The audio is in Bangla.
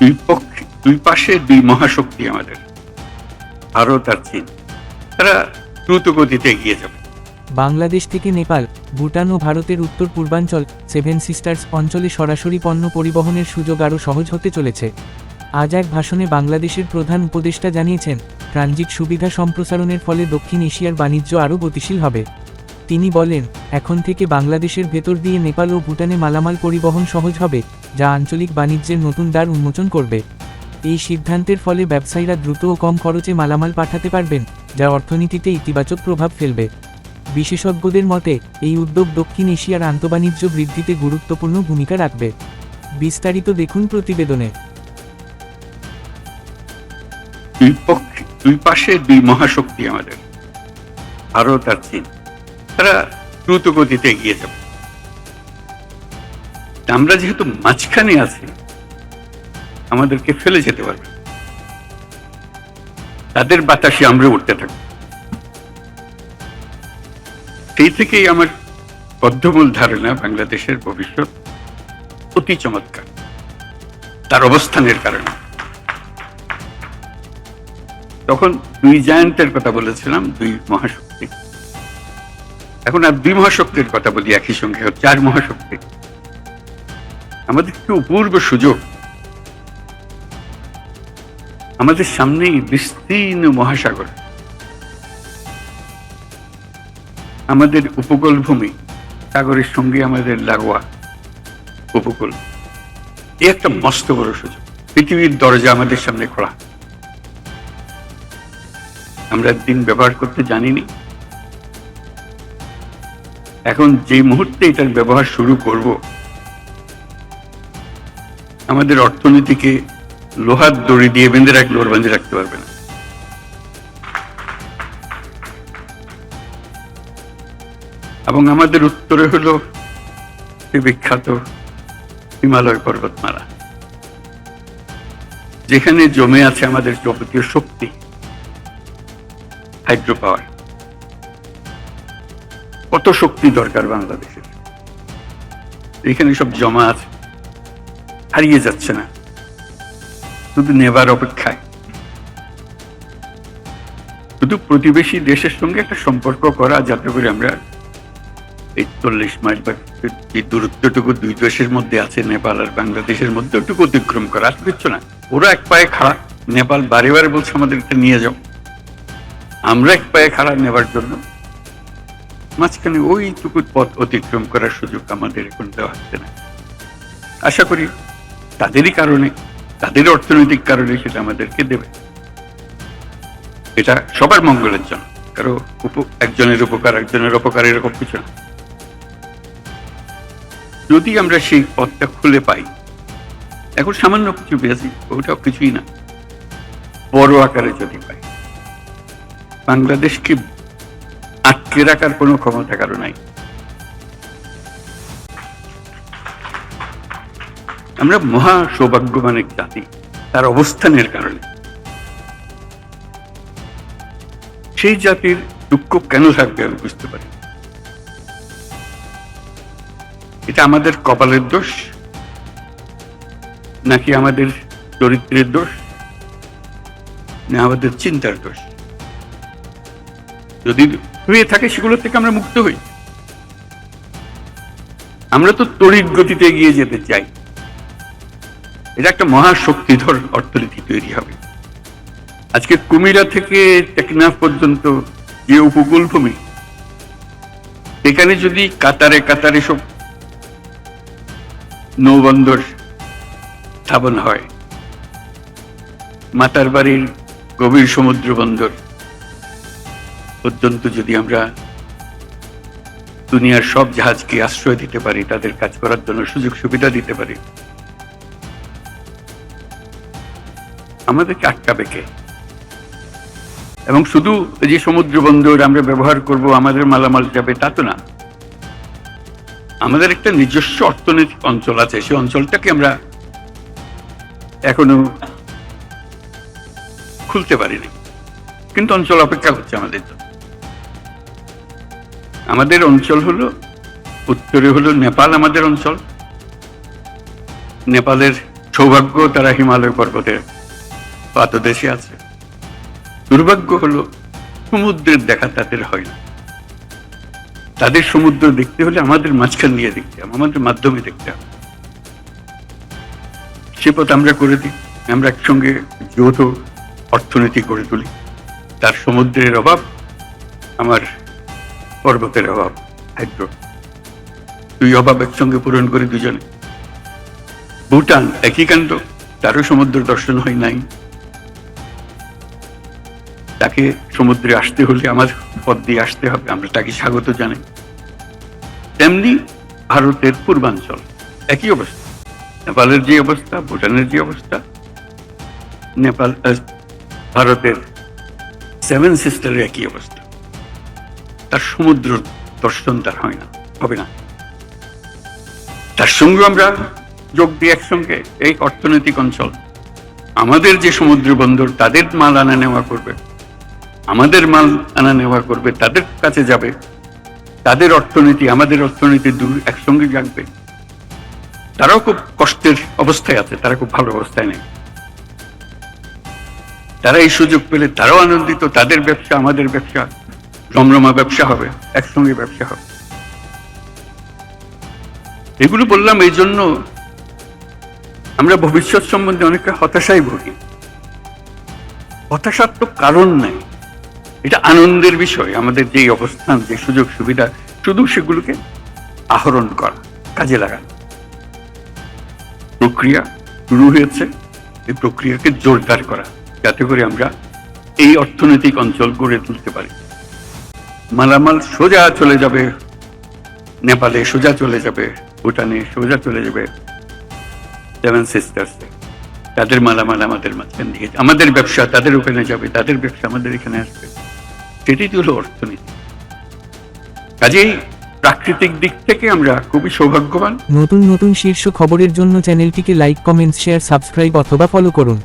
দুই পাশে দুই মহাশক্তি আমাদের, ভারত আর চীন। তারা দ্রুত গতিতে এগিয়ে যাবে। বাংলাদেশ থেকে নেপাল, ভুটান ও ভারতের উত্তর পূর্বাঞ্চল, সেভেন সিস্টার্স অঞ্চলে সরাসরি পণ্য পরিবহনের সুযোগ আরও সহজ হতে চলেছে। আজ এক ভাষণে বাংলাদেশের প্রধান উপদেষ্টা জানিয়েছেন, ট্রানজিট সুবিধা সম্প্রসারণের ফলে দক্ষিণ এশিয়ার বাণিজ্য আরও গতিশীল হবে। তিনি বলেন, এখন থেকে বাংলাদেশের ভেতর দিয়ে নেপাল ও ভুটানে মালামাল পরিবহন সহজ হবে, যা আঞ্চলিক বাণিজ্যের নতুন দ্বার উন্মোচন করবে। এই সিদ্ধান্তের ফলে ব্যবসায়ীরা দ্রুত ও কম খরচে মালামাল পাঠাতে পারবেন, যা অর্থনীতিতে ইতিবাচক প্রভাব ফেলবে। বিশেষজ্ঞদের মতে, এই উদ্যোগ দক্ষিণ এশিয়ার আন্তঃবাণিজ্য বৃদ্ধিতে গুরুত্বপূর্ণ ভূমিকা রাখবে। বিস্তারিত দেখুন প্রতিবেদনে। দুই পাশে দুই মহাশক্তি আমাদের, ভারত আর চীন। তারা দ্রুত গতিতে এগিয়ে যাবে। আমরা যেহেতু মাঝখানে আছি, আমাদেরকে ফেলে যেতে পারবে। তাদের বাতাসে আমরা উঠতে থাকব। সেই থেকেই আমার বদ্ধমূল ধারণা, বাংলাদেশের ভবিষ্যৎ অতি চমৎকার তার অবস্থানের কারণে। তখন দুই জায়ান্টের কথা বলেছিলাম, দুই মহাশক্তি। এখন আর দুই মহাশক্তির কথা বলি একই সঙ্গে, চার মহাশক্তি। আমাদের কি অপূর্ব সুযোগ! আমাদের সামনেই বিস্তীর্ণ মহাসাগর, আমাদের উপকূল ভূমি, সাগরের সঙ্গে আমাদের লাগোয়া উপকূল। এই একটা মস্ত বড় সুযোগ। পৃথিবীর দরজা আমাদের সামনে খোলা। আমরা দিন ব্যবহার করতে জানিনি। এখন যে মুহূর্তে এটার ব্যবহার শুরু করব, আমাদের অর্থনীতিকে লোহার দড়ি দিয়ে বেঁধে রাখতে পারবে না। এবং আমাদের উত্তরে হলো বিখ্যাত হিমালয় পর্বতমালা, যেখানে জমে আছে আমাদের যাবতীয় শক্তি, হাইড্রো পাওয়ার। কত শক্তি দরকার বাংলাদেশের, এখানে সব জমা আছে, হারিয়ে যাচ্ছে না, শুধু নেবার অপেক্ষায়। শুধু প্রতিবেশী দেশের সঙ্গে একটা সম্পর্ক করা, যাতে করে আমরা এই 40 মাইল বা যে দূরত্বটুকু দুই দেশের মধ্যে আছে, নেপাল আর বাংলাদেশের মধ্যে, ওটুকু অতিক্রম করা। আর কিচ্ছু না। ওরা এক পায়ে খাড়া, নেপাল বারে বারে বলছে আমাদেরকে নিয়ে যাও। আমরা এক পায়ে খাড়া নেবার জন্য মাঝখানে ওইটুকু পথ অতিক্রম করার সুযোগ আমাদের এখন দেওয়া হচ্ছে না। আশা করি তাদেরই কারণে, তাদের অর্থনৈতিক কারণে সেটা আমাদেরকে দেবে। এটা সবার মঙ্গলের জন্য, কারো একজনের উপকার একজনের অপকার, এরকম কিছু না। যদি আমরা সেই পথটা খুলে পাই, এখন সামান্য কিছু পেয়েছি, ওটাও কিছুই না, বড় আকারে যদি পাই, বাংলাদেশকে আটকে রাখার কোনো ক্ষমতা কারো নাই। আমরা মহা সৌভাগ্যবান এক জাতি, তার অবস্থানের কারণে। সেই জাতির দুঃখ কেন থাকবে আমি বুঝতে পারি। এটা আমাদের কপালের দোষ, নাকি আমাদের চরিত্রের দোষ, না আমাদের চিন্তার দোষ? যদি হয়ে থাকে, সেগুলো থেকে আমরা মুক্ত হই। আমরা তো তড়িৎ গতিতে এগিয়ে যেতে চাই। এটা একটা মহাশক্তিধর অর্থনীতি তৈরি হবে। আজকে কুমিরা থেকে টেকনাফ পর্যন্ত যে উপকূল ভূমি, এখানে যদি কাতারে কাতারে সব নৌবন্দর স্থাপন হয়, মাতারবাড়ির গভীর সমুদ্র বন্দর পর্যন্ত যদি আমরা দুনিয়ার সব জাহাজকে আশ্রয় দিতে পারি, তাদের কাজ করার জন্য সুযোগ সুবিধা দিতে পারি, আমাদেরকে আটকাবে কে? এবং শুধু যে সমুদ্র বন্দর আমরা ব্যবহার করব, আমাদের মালামাল যাবে, তা তো না। আমাদের একটা নিজস্ব অর্থনৈতিক অঞ্চল আছে, সেই অঞ্চলটাকে আমরা এখনো খুলতে পারিনি, কিন্তু অঞ্চল অপেক্ষা করছে আমাদের জন্য। আমাদের অঞ্চল হলো, উত্তরে হলো নেপাল আমাদের অঞ্চল। নেপালের সৌভাগ্য তারা হিমালয় পর্বতের পাদদেশে আছে। দুর্ভাগ্য হলো সমুদ্রের দেখা তাদের হয় না। তাদের সমুদ্র দেখতে হলে আমাদের মাঝখান দিয়ে দেখতে হবে, আমাদের মাধ্যমে দেখতে হবে। সে পথ আমরা করে দিই, আমরা একসঙ্গে যৌথ অর্থনীতি করে তুলি। তার সমুদ্রের অভাব, আমার পর্বতের অভাব, হাইড্রো, দুই অভাব একসঙ্গে পূরণ করি দুজনে। ভুটান একই কাণ্ড, তারও সমুদ্র দর্শন হয় নাই। তাকে সমুদ্রে আসতে হলে আমার পথ দিয়ে আসতে হবে, আমরা তাকে স্বাগত জানাই। তেমনি ভারতের পূর্বাঞ্চল একই অবস্থা, নেপালের যে অবস্থা, ভুটানের যে অবস্থা, নেপাল ভারতের সেভেন সিস্টারের একই অবস্থা। তার সমুদ্র দর্শন তার হয় না, হবে না। তার সঙ্গে আমরা যোগ দিই একসঙ্গে এই অর্থনৈতিক অঞ্চল। আমাদের যে সমুদ্র বন্দর, তাদের মাল আনা নেওয়া করবে, আমাদের মাল আনা নেওয়া করবে, তাদের কাছে যাবে। তাদের অর্থনীতি আমাদের অর্থনীতি দুই একসঙ্গে জাগবে। তারাও খুব কষ্টের অবস্থায় আছে, তারা খুব ভালো অবস্থায় নেই। তারা এই সুযোগ পেলে তারাও আনন্দিত, তাদের ব্যবসা আমাদের ব্যবসা রমরমা ব্যবসা হবে, একসঙ্গে ব্যবসা হবে। এগুলো বললাম এই জন্য আমরা ভবিষ্যৎ সম্বন্ধে অনেকটা হতাশায় ভুগি। হতাশার তো কারণ নাই, এটা আনন্দের বিষয়। আমাদের যে অবস্থান, যে সুযোগ সুবিধা, শুধু সেগুলোকে আহরণ করা, কাজে লাগানো। প্রক্রিয়া শুরু হয়েছে, এই প্রক্রিয়াকে জোরদার করা, যাতে করে আমরা এই অর্থনৈতিক অঞ্চল গড়ে তুলতে পারি। মালামাল সোজা চলে যাবে নেপালে, সোজা চলে যাবে ভুটানে, সোজা চলে যাবে সেভেন সিস্টার্সে। তাদের মালামাল আমাদের মাঝখান দিয়ে, আমাদের ব্যবসা তাদের ওখানে যাবে, তাদের ব্যবসা আমাদের এখানে আসবে। সেটাই তো হলো অর্থনীতি। কাজেই প্রাকৃতিক দিক থেকে আমরা খুবই সৌভাগ্যবান। নতুন নতুন শীর্ষ খবরের জন্য চ্যানেলটিকে লাইক, কমেন্টস, শেয়ার, সাবস্ক্রাইব অথবা ফলো করুন।